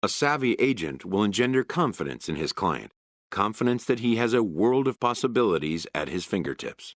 A savvy agent will engender confidence in his client, confidence that he has a world of possibilities at his fingertips.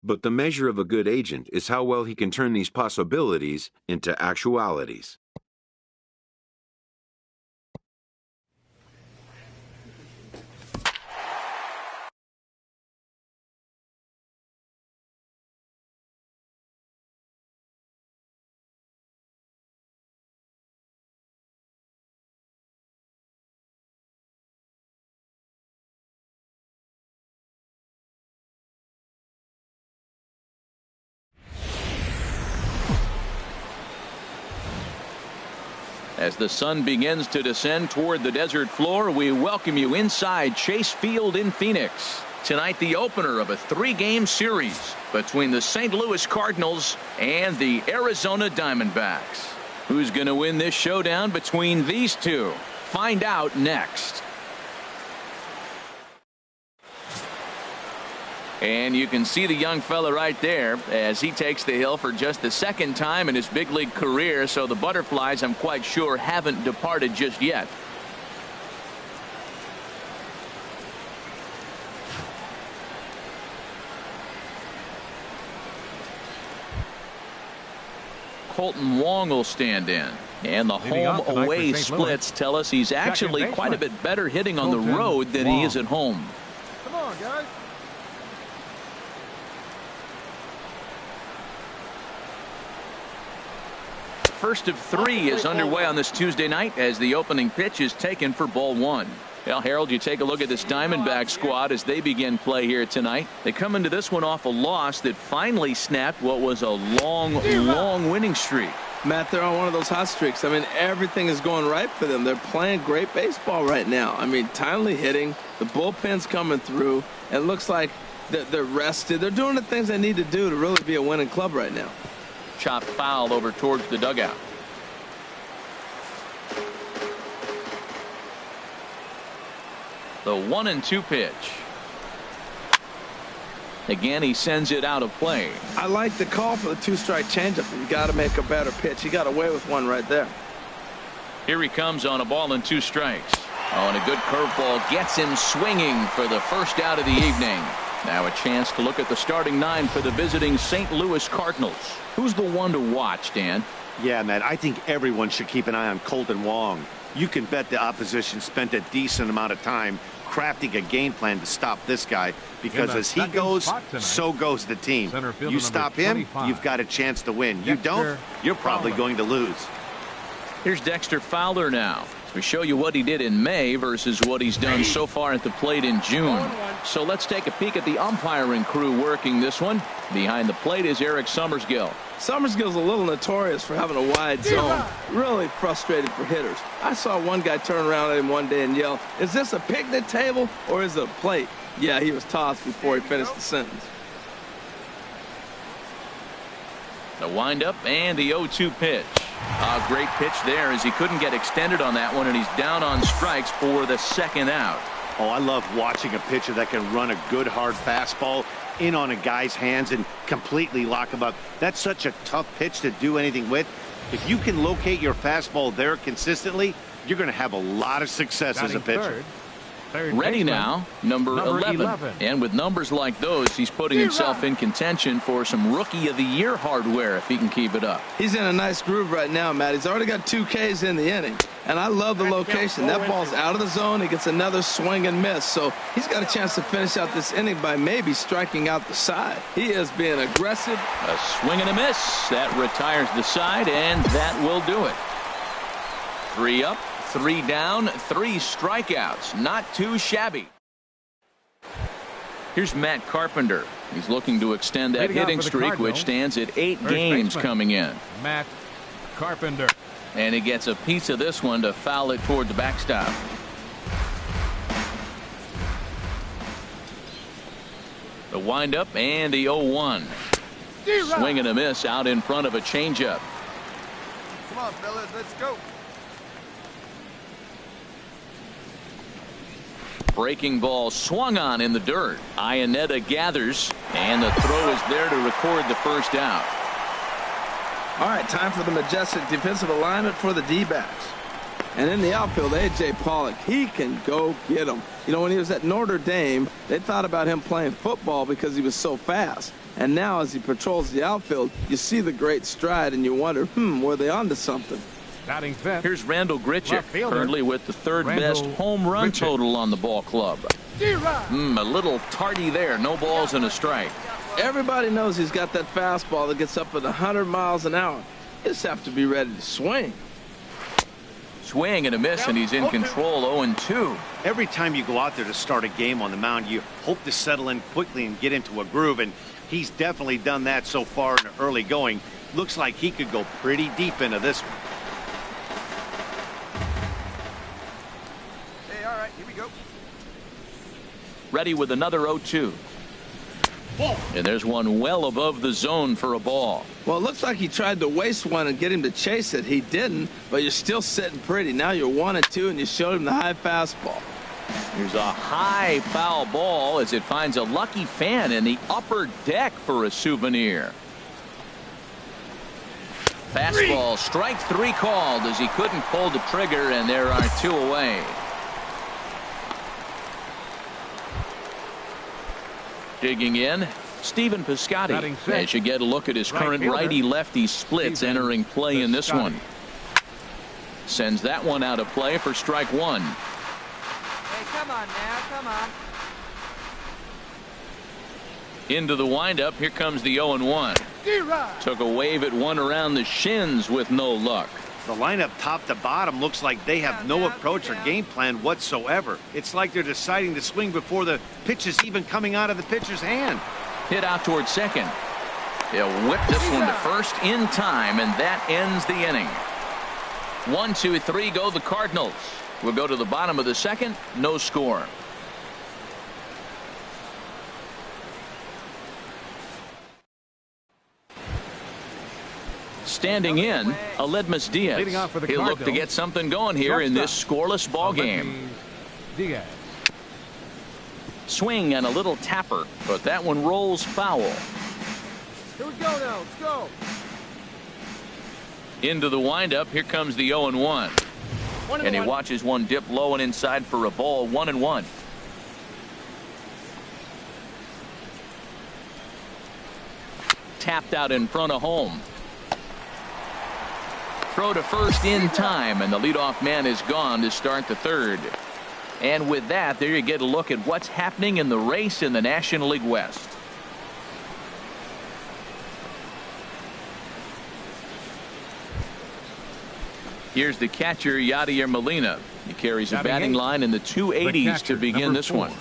But the measure of a good agent is how well he can turn these possibilities into actualities. As the sun begins to descend toward the desert floor, we welcome you inside Chase Field in Phoenix. Tonight, the opener of a 3-game series between the St. Louis Cardinals and the Arizona Diamondbacks. Who's going to win this showdown between these two? Find out next. And you can see the young fella right there as he takes the hill for just the second time in his big league career. So the butterflies, I'm quite sure, haven't departed just yet. Colton Wong will stand in. And the home-away splits tell us he's actually quite a bit better hitting on the road than he is at home. Come on, guys. First of 3 is underway on this Tuesday night as the opening pitch is taken for ball 1. Well, Harold, you take a look at this Diamondback squad as they begin play here tonight. They come into this one off a loss that finally snapped what was a long winning streak. Matt, they're on one of those hot streaks. I mean, everything is going right for them. They're playing great baseball right now. I mean, timely hitting, the bullpen's coming through. It looks like they're rested. They're doing the things they need to do to really be a winning club right now. Chop foul over towards the dugout. The 1-2 pitch. Again, he sends it out of play. I like the call for the 2-strike changeup. You got to make a better pitch. He got away with one right there. Here he comes on a ball and 2 strikes. Oh, and a good curveball gets him swinging for the first out of the evening. Now a chance to look at the starting 9 for the visiting St. Louis Cardinals. Who's the one to watch, Dan? Yeah, Matt, I think everyone should keep an eye on Colton Wong. You can bet the opposition spent a decent amount of time crafting a game plan to stop this guy, because as he goes, so goes the team. You stop him, you've got a chance to win. You don't, you're probably going to lose. Here's Dexter Fowler now. We show you what he did in May versus what he's done so far at the plate in June. So let's take a peek at the umpiring crew working this one. Behind the plate is Eric Summersgill. Summersgill's a little notorious for having a wide zone. Really frustrated for hitters. I saw one guy turn around at him one day and yell, "Is this a picnic table or is it a plate?" Yeah, he was tossed before he finished the sentence. The windup and the 0-2 pitch. A great pitch there as he couldn't get extended on that one, and he's down on strikes for the second out. Oh, I love watching a pitcher that can run a good hard fastball in on a guy's hands and completely lock him up. That's such a tough pitch to do anything with. If you can locate your fastball there consistently, you're going to have a lot of success as a pitcher. Ready now, number 11. And with numbers like those, he's putting himself in contention for some Rookie of the Year hardware if he can keep it up. He's in a nice groove right now, Matt. He's already got 2 Ks in the inning. And I love the location. That ball's out of the zone. He gets another swing and miss. So he's got a chance to finish out this inning by maybe striking out the side. He is being aggressive. A swing and a miss. That retires the side, and that will do it. 3 up. 3 down, 3 strikeouts. Not too shabby. Here's Matt Carpenter. He's looking to extend that hitting streak, which stands at 8 games coming in. Matt Carpenter. And he gets a piece of this one to foul it toward the backstop. The windup and the 0-1. Swing and a miss out in front of a changeup. Come on, fellas, let's go. Breaking ball swung on in the dirt. Iannetta gathers, and the throw is there to record the first out. All right, time for the majestic defensive alignment for the D-backs. And in the outfield, A.J. Pollock, he can go get them. You know, when he was at Notre Dame, they thought about him playing football because he was so fast. And now as he patrols the outfield, you see the great stride and you wonder, were they onto something? Batting fifth. Here's Randall Grichuk, currently with the third best home run total on the ball club. A little tardy there. No balls and a strike. Everybody knows he's got that fastball that gets up at 100 miles an hour. You just have to be ready to swing. Swing and a miss, and he's in control. 0-2. Every time you go out there to start a game on the mound, you hope to settle in quickly and get into a groove, and he's definitely done that so far in the early going. Looks like he could go pretty deep into this one. Hey, all right, here we go. Ready with another 0-2. And there's one well above the zone for a ball. Well, it looks like he tried to waste one and get him to chase it. He didn't, but you're still sitting pretty. Now you're 1-2, and you showed him the high fastball. Here's a high foul ball as it finds a lucky fan in the upper deck for a souvenir. Fastball, strike 3 called as he couldn't pull the trigger, and there are 2 away. Digging in, Stephen Piscotty, as you get a look at his current righty-lefty splits entering play in this one. Sends that one out of play for strike 1. Hey, come on now, come on. Into the windup, here comes the 0-1. Took a wave at one around the shins with no luck. The lineup top to bottom looks like they have no approach or game plan whatsoever. It's like they're deciding to swing before the pitch is even coming out of the pitcher's hand. Hit out towards second. They'll whip this one to first in time, and that ends the inning. 1, 2, 3 go the Cardinals. We'll go to the bottom of the second. No score. Standing in, Aledmus Diaz. He'll look to get something going here in this scoreless ball game. Diaz. Swing and a little tapper, but that one rolls foul. Here we go now, let's go. Into the windup, here comes the 0-1. And he watches one dip low and inside for a ball. 1-1. Tapped out in front of home. Throw to first in time, and the leadoff man is gone to start the third. And with that, there you get a look at what's happening in the race in the National League West. Here's the catcher, Yadier Molina. He carries a batting line in the 280s to begin this one.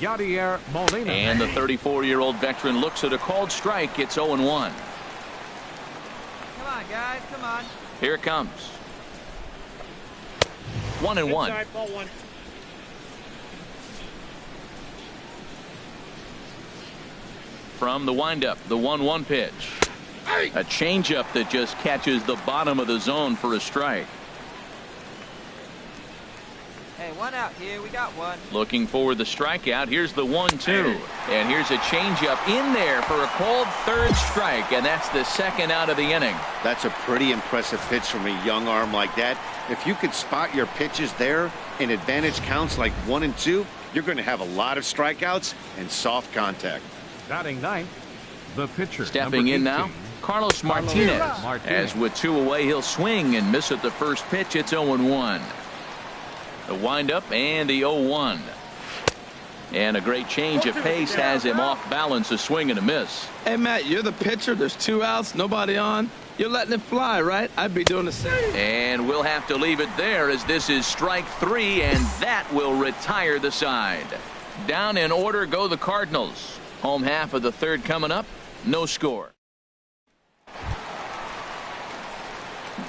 Yadier Molina. And the 34-year-old veteran looks at a called strike. It's 0-1. Come on, guys, come on. Here it comes. 1-1. From the windup, the 1-1 pitch. A changeup that just catches the bottom of the zone for a strike. Hey, one out here. We got one. Looking for the strikeout. Here's the 1-2. And here's a changeup in there for a called third strike. And that's the second out of the inning. That's a pretty impressive pitch from a young arm like that. If you could spot your pitches there in advantage counts like 1 and 2, you're going to have a lot of strikeouts and soft contact. Batting ninth, the pitcher. Stepping in now, Carlos Martinez. As with 2 away, he'll swing and miss at the first pitch. It's 0-1. The windup and the 0-1. And a great change of pace has him off balance, a swing and a miss. Hey, Matt, you're the pitcher. There's 2 outs, nobody on. You're letting it fly, right? I'd be doing the same. And we'll have to leave it there as this is strike 3, and that will retire the side. Down in order go the Cardinals. Home half of the third coming up. No score.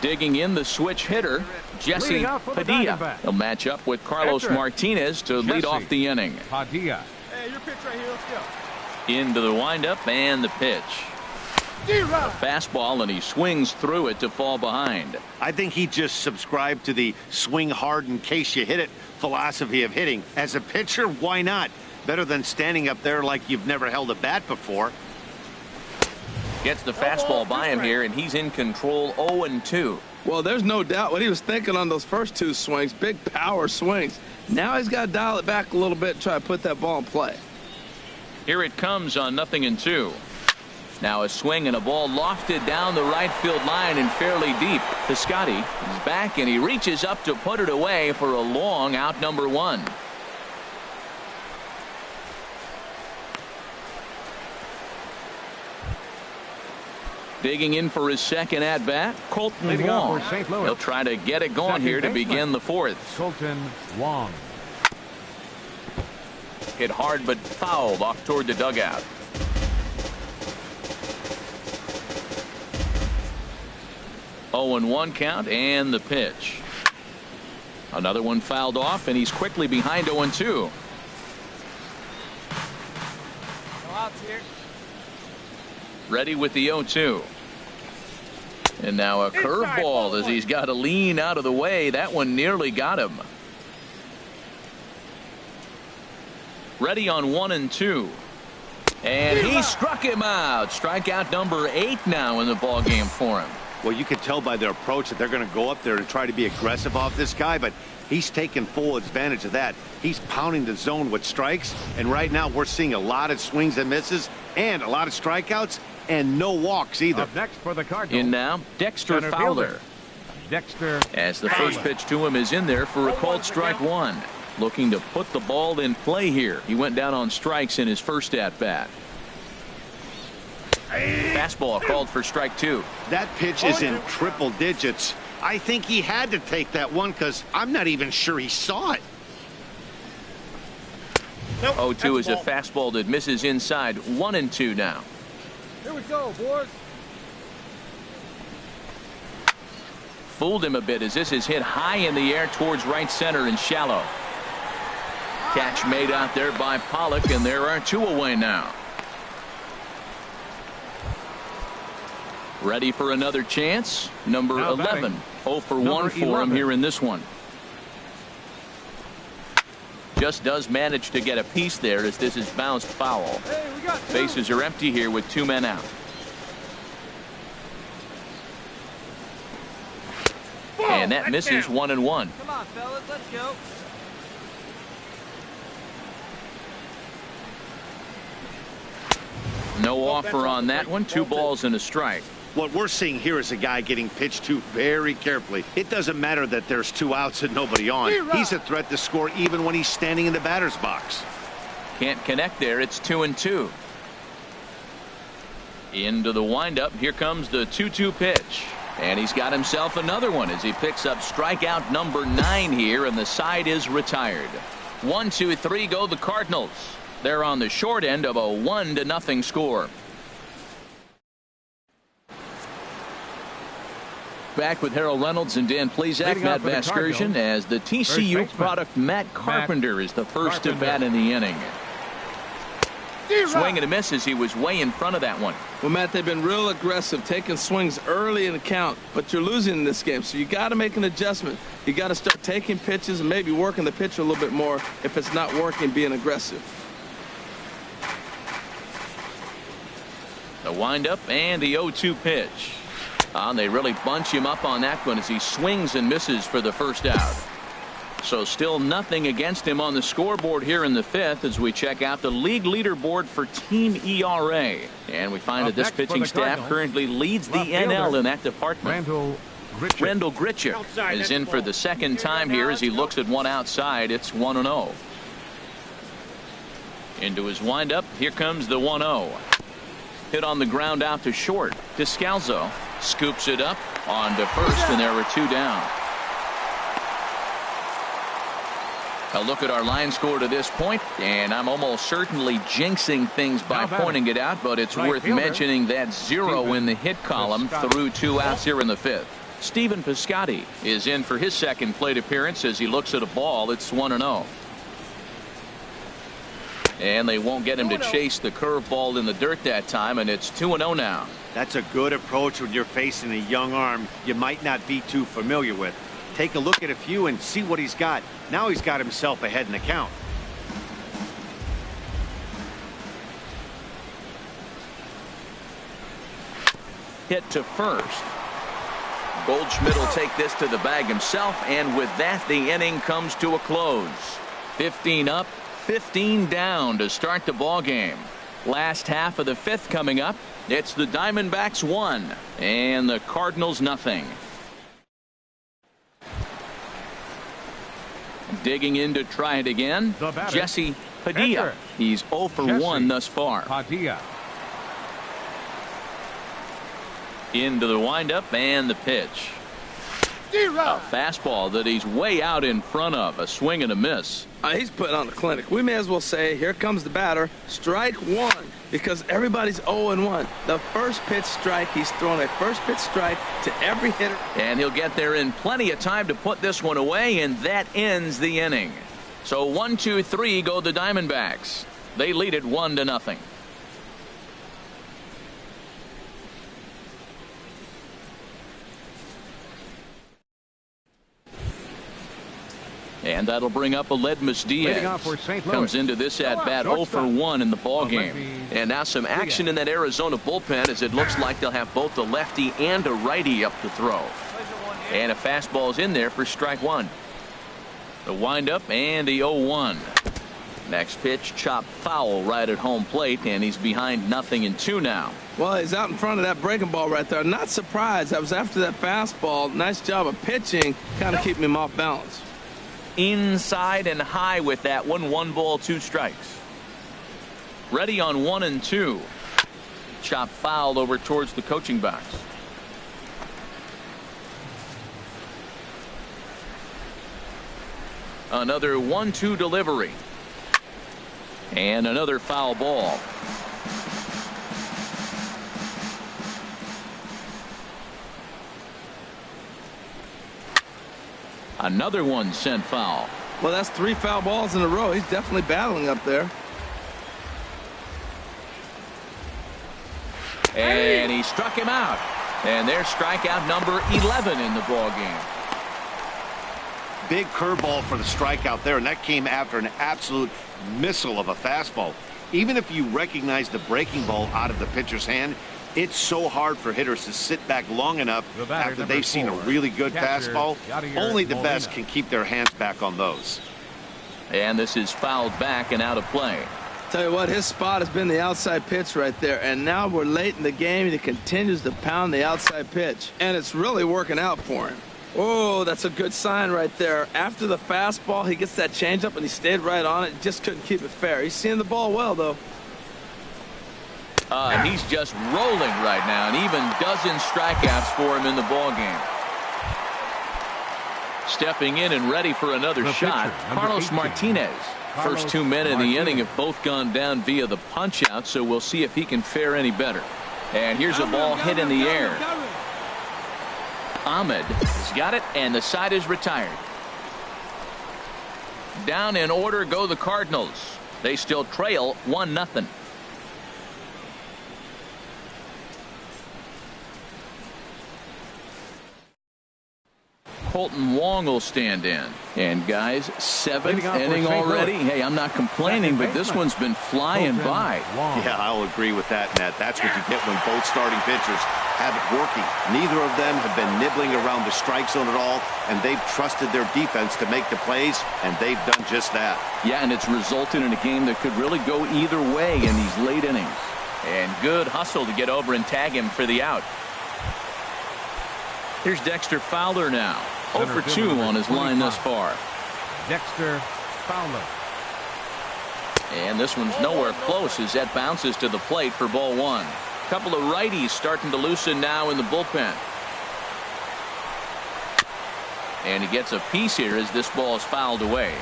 Digging in the switch hitter, Jesse Padilla. He'll match up with Carlos Martinez to lead off the inning. Padilla. Hey, your pitch right here. Let's go. Into the windup and the pitch. A fastball, and he swings through it to fall behind. I think he just subscribed to the swing hard in case you hit it philosophy of hitting. As a pitcher, why not? Better than standing up there like you've never held a bat before. Gets the fastball by him here, and he's in control 0-2. Well, there's no doubt what he was thinking on those first two swings. Big power swings. Now he's got to dial it back a little bit and try to put that ball in play. Here it comes on 0-2. Now a swing and a ball lofted down the right field line and fairly deep. Piscotty is back, and he reaches up to put it away for a long out, number 1. Digging in for his second at bat, Colton Wong. He'll try to get it going here to begin the fourth. Colton Wong. Hit hard but fouled off toward the dugout. Oh, and 1 count, and the pitch. Another one fouled off, and he's quickly behind 0-2. No outs here. Ready with the 0-2. And now a curveball as he's got to lean out of the way. That one nearly got him. Ready on 1-2. And he struck him out. Strikeout number 8 now in the ball game for him. Well, you can tell by their approach that they're going to go up there to try to be aggressive off this guy, but he's taking full advantage of that. He's pounding the zone with strikes, and right now we're seeing a lot of swings and misses and a lot of strikeouts and no walks either. Up next for the Cardinals. In now, Dexter Fowler. Dexter. As the first pitch to him is in there for a called strike 1. Looking to put the ball in play here. He went down on strikes in his first at bat. Fastball called for strike 2. That pitch is in triple digits. I think he had to take that one because I'm not even sure he saw it. 0-2 is a fastball that misses inside. 1-2 now. Here we go, boys. Fooled him a bit as this is hit high in the air towards right center and shallow. Catch made out there by Pollock, and there are 2 away now. Ready for another chance. Number 11. 0 for 1 for him here in this one. Just does manage to get a piece there as this is bounced foul. Hey, we got 2. Bases are empty here with 2 men out. And that misses 1-1. Come on, fellas, let's go. No offer on that one. 2 balls and a strike. What we're seeing here is a guy getting pitched to very carefully. It doesn't matter that there's 2 outs and nobody on. He's a threat to score even when he's standing in the batter's box. Can't connect there. It's 2-2. Into the windup. Here comes the 2-2 pitch. And he's got himself another one as he picks up strikeout number 9 here, and the side is retired. 1-2-3 go the Cardinals. They're on the short end of a 1-0 score. Back with Harold Reynolds and Dan Plesac. Matt Vasgersian as the TCU product Matt Carpenter is the first to bat in the inning. Swing and a miss as he was way in front of that one. Well, Matt, they've been real aggressive, taking swings early in the count, but you're losing in this game, so you got to make an adjustment. You got to start taking pitches and maybe working the pitcher a little bit more if it's not working, being aggressive. The windup and the 0-2 pitch. They really bunch him up on that one as he swings and misses for the first out. So still nothing against him on the scoreboard here in the 5th as we check out the league leaderboard for team ERA. And we find that this pitching staff currently leads the NL in that department. Rendell Gritcher is in for the second time here as he looks at one outside. It's 1-0. Into his windup. Here comes the 1-0. Hit on the ground out to short. Descalzo scoops it up on to first, and there are 2 down. A look at our line score to this point, and I'm almost certainly jinxing things by pointing it out, but it's worth mentioning that 0 in the hit column through 2 outs here in the 5th. Stephen Piscotty is in for his second plate appearance as he looks at a ball. It's 1-0. And they won't get him to chase the curveball in the dirt that time, and it's 2-0 now. That's a good approach when you're facing a young arm you might not be too familiar with. Take a look at a few and see what he's got. Now he's got himself ahead in the count. Hit to first. Goldschmidt will take this to the bag himself, and with that, the inning comes to a close. 15 up, 15 down to start the ball game. Last half of the 5th coming up. It's the Diamondbacks 1 and the Cardinals nothing. Digging in to try it again, Jesse Padilla. He's 0 for 1 thus far. Padilla. Into the windup and the pitch. A fastball that he's way out in front of. A swing and a miss. He's putting on a clinic. We may as well say, here comes the batter. Strike 1, because everybody's 0-1. The first pitch strike, he's throwing a first pitch strike to every hitter. And he'll get there in plenty of time to put this one away, and that ends the inning. So 1, 2, 3 go the Diamondbacks. They lead it 1-0. And that'll bring up Aledmus Diaz. Comes into this at bat 0 for 1 in the ball game. And now some action in that Arizona bullpen, as it looks like they'll have both a lefty and a righty up to throw. And a fastball's in there for strike 1. The windup and the 0-1. Next pitch, chopped foul right at home plate, and he's behind 0-2 now. Well, he's out in front of that breaking ball right there. Not surprised. I was after that fastball. Nice job of pitching, kind of keeping him off balance. Inside and high with that one. 1 ball, 2 strikes. Ready on 1 and 2. Chop foul over towards the coaching box. Another 1-2 delivery. And another foul ball. Another one sent foul. Well, that's 3 foul balls in a row. He's definitely battling up there. And he struck him out. And there's strikeout number 11 in the ball game. Big curveball for the strikeout there, and that came after an absolute missile of a fastball. Even if you recognize the breaking ball out of the pitcher's hand, it's so hard for hitters to sit back long enough after they've seen a really good fastball. Only the best can keep their hands back on those. And this is fouled back and out of play. Tell you what, his spot has been the outside pitch right there, and now we're late in the game and he continues to pound the outside pitch, and it's really working out for him. Oh, that's a good sign right there. After the fastball, he gets that changeup and he stayed right on it. Just couldn't keep it fair. He's seeing the ball well, though. He's just rolling right now, and even dozen strikeouts for him in the ball game. Stepping in and ready for another shot, Carlos Martinez. First 2 men in the inning have both gone down via the punch out, so we'll see if he can fare any better. And here's a ball hit in the air. Ahmed has got it, and the side is retired. Down in order go the Cardinals. They still trail 1-0. Colton Wong will stand in. And guys, 7th inning already. Hey, I'm not complaining, but this one's been flying by. Yeah, I'll agree with that, Nat. That's what you get when both starting pitchers have it working. Neither of them have been nibbling around the strike zone at all, and they've trusted their defense to make the plays, and they've done just that. Yeah, and it's resulted in a game that could really go either way in these late innings. And good hustle to get over and tag him for the out. Here's Dexter Fowler now. 0 for 2 on his line thus far. Dexter Fowler. And this one's nowhere close as that bounces to the plate for ball 1. Couple of righties starting to loosen now in the bullpen. And he gets a piece here as this ball is fouled away.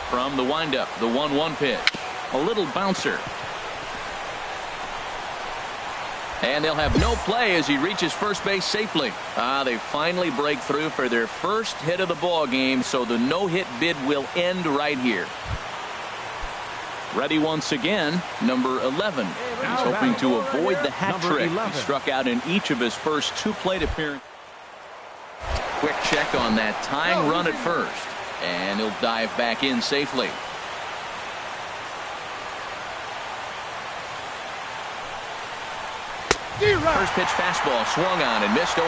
From the windup, the 1-1 pitch. A little bouncer. And they'll have no play as he reaches first base safely. They finally break through for their first hit of the ball game, so the no-hit bid will end right here. Ready once again, number 11. He's hoping to avoid the hat trick. He struck out in each of his first 2 plate appearances. Quick check on that tying run at first. And he'll dive back in safely. First pitch fastball swung on and missed 0-1.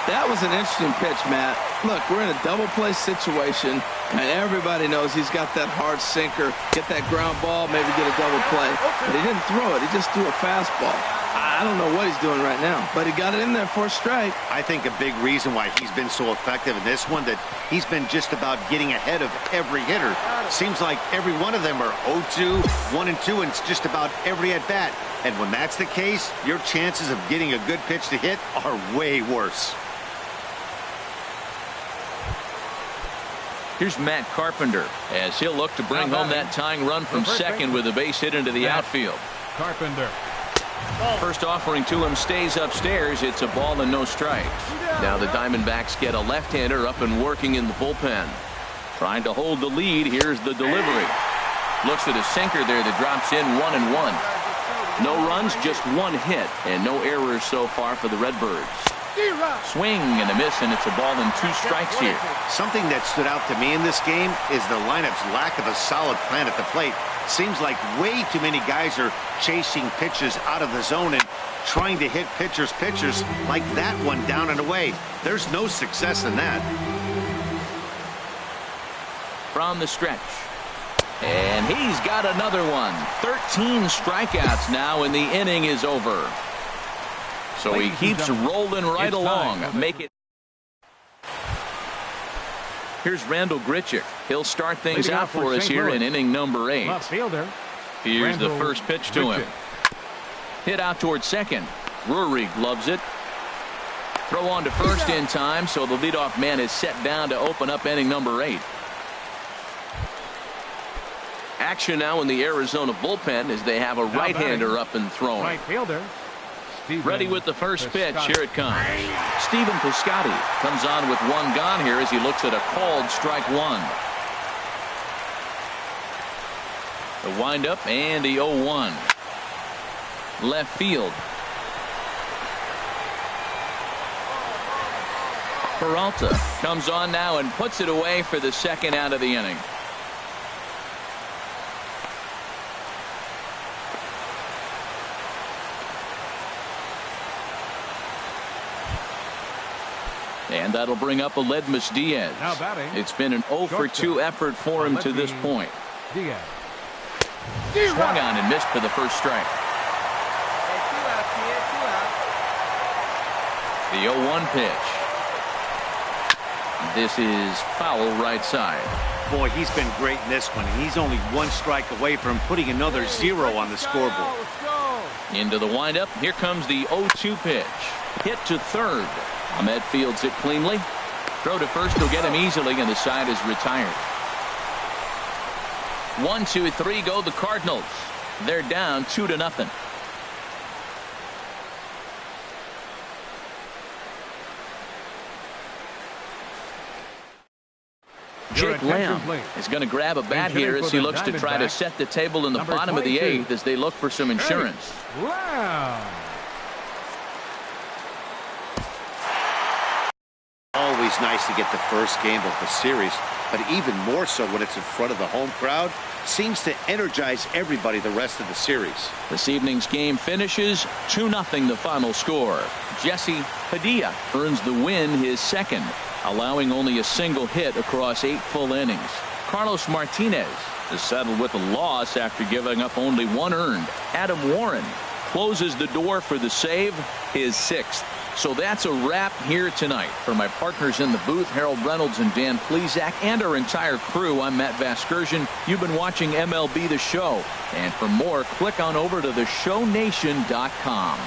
That was an interesting pitch, Matt. Look, we're in a double play situation, and everybody knows he's got that hard sinker. Get that ground ball, maybe get a double play. But he didn't throw it. He just threw a fastball. I don't know what he's doing right now, but he got it in there for a strike. I think a big reason why he's been so effective in this one, that he's been just about getting ahead of every hitter. Seems like every one of them are 0-2, 1-2, and it's just about every at-bat. And when that's the case, your chances of getting a good pitch to hit are way worse. Here's Matt Carpenter as he'll look to bring home that tying run from second with a base hit into the outfield. Carpenter. First offering to him stays upstairs. It's a ball and no strikes. Now the Diamondbacks get a left-hander up and working in the bullpen. Trying to hold the lead. Here's the delivery. Looks at a sinker there that drops in 1-1. No runs, just 1 hit, and no errors so far for the Redbirds. Swing and a miss, and it's a ball and 2 strikes here. Something that stood out to me in this game is the lineup's lack of a solid plan at the plate. Seems like way too many guys are chasing pitches out of the zone and trying to hit pitchers like that one down and away. There's no success in that. From the stretch. And he's got another one. 13 strikeouts now, and the inning is over. So he keeps rolling right along. Make it. Here's Randall Grichuk. He'll start things out for us here in inning number 8. Here's the first pitch to him. Hit out towards second. Drury gloves it. Throw on to first in time, so the leadoff man is set down to open up inning number 8. Action now in the Arizona bullpen as they have a right-hander up and throwing. Right fielder. Ready with the first pitch. Here it comes. Stephen Piscotty comes on with 1 gone here as he looks at a called strike 1. The windup and the 0-1. Left field. Peralta comes on now and puts it away for the second out of the inning. And that'll bring up Aledmus Diaz. It's been an 0-for-2 effort for him to this point. Diaz. Swung on and missed for the first strike. The 0-1 pitch. This is foul right side. Boy, he's been great in this one. He's only 1 strike away from putting another 0 on the scoreboard. Into the windup. Here comes the 0-2 pitch. Hit to third. Ahmed fields it cleanly. Throw to first will get him easily, and the side is retired. 1, 2, 3 go the Cardinals. They're down 2-0. Jake Lamb is going to grab a bat here as he looks to try to set the table in the bottom of the 8th as they look for some insurance. Wow. Always nice to get the first game of the series, but even more so when it's in front of the home crowd. Seems to energize everybody the rest of the series. This evening's game finishes 2-0 the final score. Jesse Padilla earns the win, his second, allowing only a single hit across 8 full innings. Carlos Martinez is settled with a loss after giving up only 1 earned. Adam Warren closes the door for the save, his 6th. So that's a wrap here tonight. For my partners in the booth, Harold Reynolds and Dan Plesac, and our entire crew, I'm Matt Vasgersian. You've been watching MLB The Show. And for more, click on over to theshownation.com.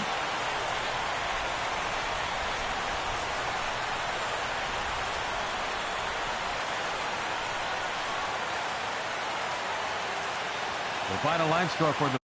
The final line score for the